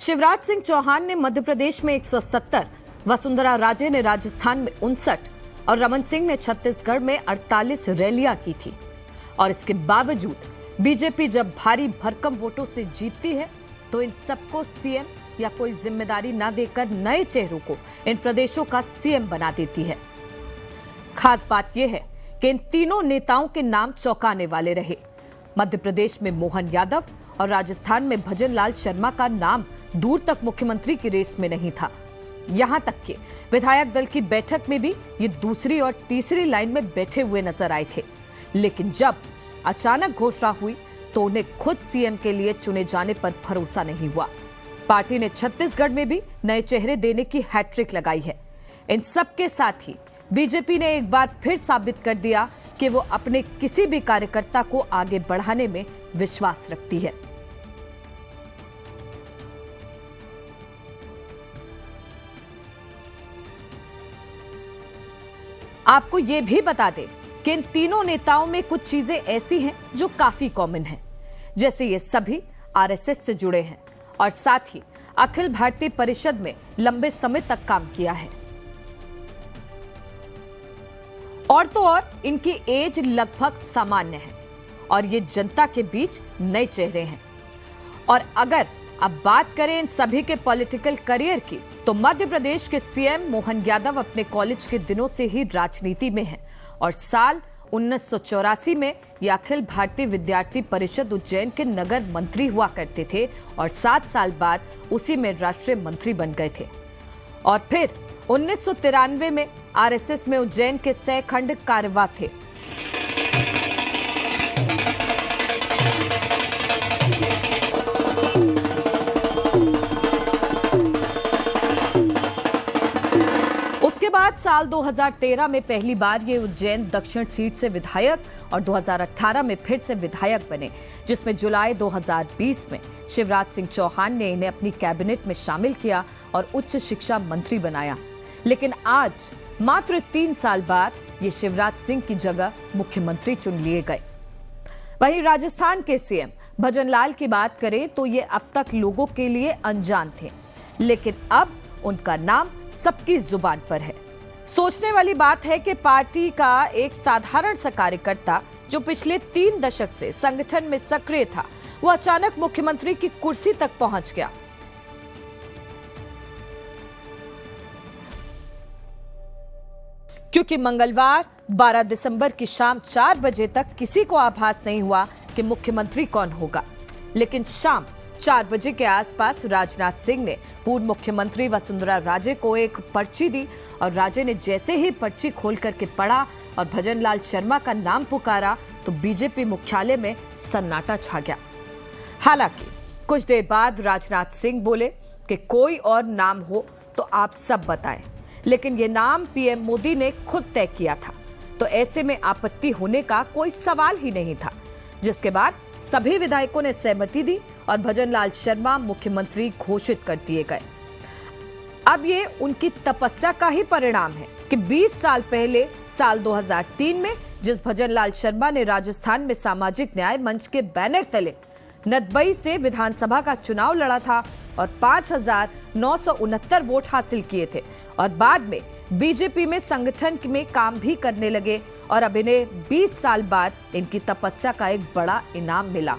शिवराज सिंह चौहान ने मध्य प्रदेश में 170, वसुंधरा राजे ने राजस्थान में 59 और रमन सिंह ने छत्तीसगढ़ में 48 रैलियां की थी। और इसके बावजूद बीजेपी जब भारी भरकम वोटों से जीतती है तो इन सबको सीएम या कोई जिम्मेदारी ना देकर नए चेहरों को इन प्रदेशों का सीएम बना देती है। खास बात यह है कि इन तीनों नेताओं के नाम चौंकाने वाले रहे। मध्य प्रदेश में मोहन यादव और राजस्थान में भजन लाल शर्मा का नाम दूर तक मुख्यमंत्री की रेस में नहीं था। यहां तक कि विधायक दल की बैठक में भी ये दूसरी और तीसरी लाइन में बैठे हुए नजर आए थे। लेकिन जब अचानक घोषणा हुई तो उन्हें खुद सीएम के लिए चुने जाने पर भरोसा नहीं हुआ। पार्टी ने छत्तीसगढ़ में भी नए चेहरे देने की हैट्रिक लगाई है। इन सबके साथ ही बीजेपी ने एक बार फिर साबित कर दिया कि वो अपने किसी भी कार्यकर्ता को आगे बढ़ाने में विश्वास रखती है। आपको यह भी बता दें कि इन तीनों नेताओं में कुछ चीजें ऐसी हैं जो काफी कॉमन हैं, जैसे ये सभी आरएसएस से जुड़े हैं और साथ ही अखिल भारतीय परिषद में लंबे समय तक काम किया है। और तो और इनकी एज लगभग सामान्य है और ये जनता के बीच नए चेहरे हैं। और अगर अब बात करें इन सभी के पॉलिटिकल करियर की, तो मध्य प्रदेश के सीएम मोहन यादव अपने कॉलेज के दिनों से ही राजनीति में हैं और साल 1984 में ये अखिल भारतीय विद्यार्थी परिषद उज्जैन के नगर मंत्री हुआ करते थे और 7 साल बाद उसी में राष्ट्रीय मंत्री बन गए थे। और फिर 1993 में आरएसएस में उज्जैन के सहखंड कार्यवाह थे। उसके बाद साल 2013 में पहली बार ये उज्जैन दक्षिण सीट से विधायक और 2018 में फिर से विधायक बने, जिसमें जुलाई 2020 में शिवराज सिंह चौहान ने इन्हें अपनी कैबिनेट में शामिल किया और उच्च शिक्षा मंत्री बनाया। लेकिन आज मात्र 3 साल बाद ये शिवराज सिंह की जगह मुख्यमंत्री चुन लिए गए। वहीं राजस्थान के सीएम भजन लाल की बात करें तो ये अब तक लोगों के लिए अनजान थे, लेकिन अब उनका नाम सबकी जुबान पर है। सोचने वाली बात है कि पार्टी का एक साधारण सा कार्यकर्ता जो पिछले 3 दशक से संगठन में सक्रिय था, वो अचानक मुख्यमंत्री की कुर्सी तक पहुंच गया। क्योंकि मंगलवार 12 दिसंबर की शाम 4 बजे तक किसी को आभास नहीं हुआ कि मुख्यमंत्री कौन होगा। लेकिन शाम 4 बजे के आसपास राजनाथ सिंह ने पूर्व मुख्यमंत्री वसुंधरा राजे को एक पर्ची दी और राजे ने जैसे ही पर्ची खोल करके पढ़ा और भजन लाल शर्मा का नाम पुकारा तो बीजेपी मुख्यालय में सन्नाटा छा गया। हालांकि कुछ देर बाद राजनाथ सिंह बोले कि कोई और नाम हो तो आप सब बताएं, लेकिन ये नाम पीएम मोदी ने खुद तय किया था, तो ऐसे में आपत्ति होने का कोई सवाल ही नहीं था। जिसके बाद सभी विधायकों ने सहमति दी और भजन लाल शर्मा मुख्यमंत्री घोषित कर दिए गए। अब ये उनकी तपस्या का ही परिणाम है कि 20 साल पहले साल 2003 में जिस भजन लाल शर्मा ने राजस्थान में सामाजिक न्याय मंच के बैनर तले नदबई से विधानसभा का चुनाव लड़ा था और 5,969 वोट हासिल किए थे और बाद में बीजेपी में संगठन में काम भी करने लगे और अब इन्हें 20 साल बाद इनकी तपस्या का एक बड़ा इनाम मिला।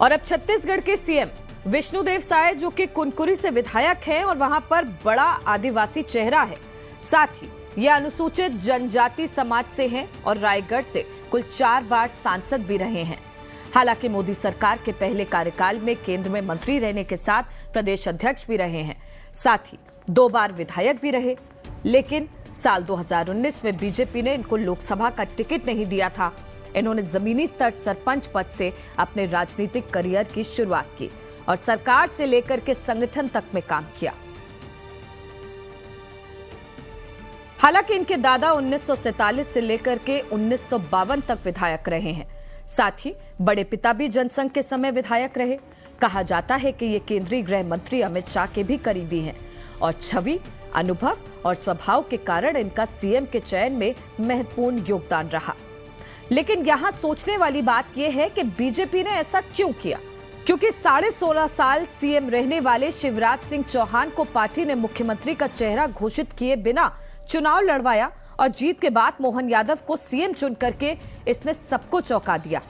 और अब छत्तीसगढ़ के सीएम विष्णुदेव साय, जो कि कुनकुरी से विधायक हैं और वहां पर बड़ा आदिवासी चेहरा है, साथ ही ये अनुसूचित जनजाति समाज से हैं और रायगढ़ से कुल 4 बार सांसद भी रहे हैं। हालांकि मोदी सरकार के पहले कार्यकाल में केंद्र में मंत्री रहने के साथ प्रदेश अध्यक्ष भी रहे हैं, साथ ही 2 बार विधायक भी रहे। लेकिन साल 2019 में बीजेपी ने इनको लोकसभा का टिकट नहीं दिया था। इन्होंने जमीनी स्तर सरपंच पद से अपने राजनीतिक करियर की शुरुआत की और सरकार से लेकर के संगठन तक में काम किया। हालांकि इनके दादा 1947 से लेकर के 1952 तक विधायक रहे हैं। साथ ही बड़े पिता भी जनसंघ के समय विधायक रहे। कहा जाता है कि ये केंद्रीय गृह मंत्री अमित शाह के भी करीबी हैं और छवि, अनुभव और स्वभाव के कारण इनका सीएम के चयन में महत्वपूर्ण योगदान रहा। लेकिन यहां सोचने वाली बात यह है कि बीजेपी ने ऐसा क्यों किया, क्योंकि 16.5 साल सीएम रहने वाले शिवराज सिंह चौहान को पार्टी ने मुख्यमंत्री का चेहरा घोषित किए बिना चुनाव लड़वाया और जीत के बाद मोहन यादव को सीएम चुन करके इसने सबको चौंका दिया।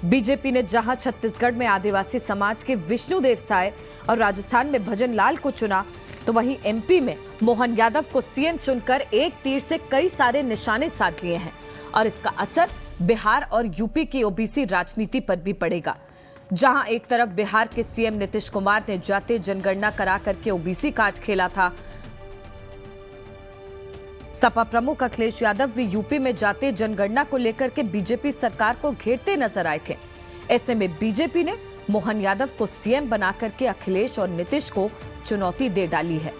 बीजेपी ने जहां छत्तीसगढ़ में आदिवासी समाज के विष्णुदेव साय और राजस्थान में भजन लाल को चुना, तो वहीं एमपी में मोहन यादव को सीएम चुनकर एक तीर से कई सारे निशाने साध लिए हैं और इसका असर बिहार और यूपी की ओबीसी राजनीति पर भी पड़ेगा। जहां एक तरफ बिहार के सीएम नीतीश कुमार ने जातीय जनगणना करा करके ओबीसी कार्ड खेला था, सपा प्रमुख अखिलेश यादव भी यूपी में जातीय जनगणना को लेकर के बीजेपी सरकार को घेरते नजर आए थे। ऐसे में बीजेपी ने मोहन यादव को सीएम बना करके अखिलेश और नीतीश को चुनौती दे डाली है।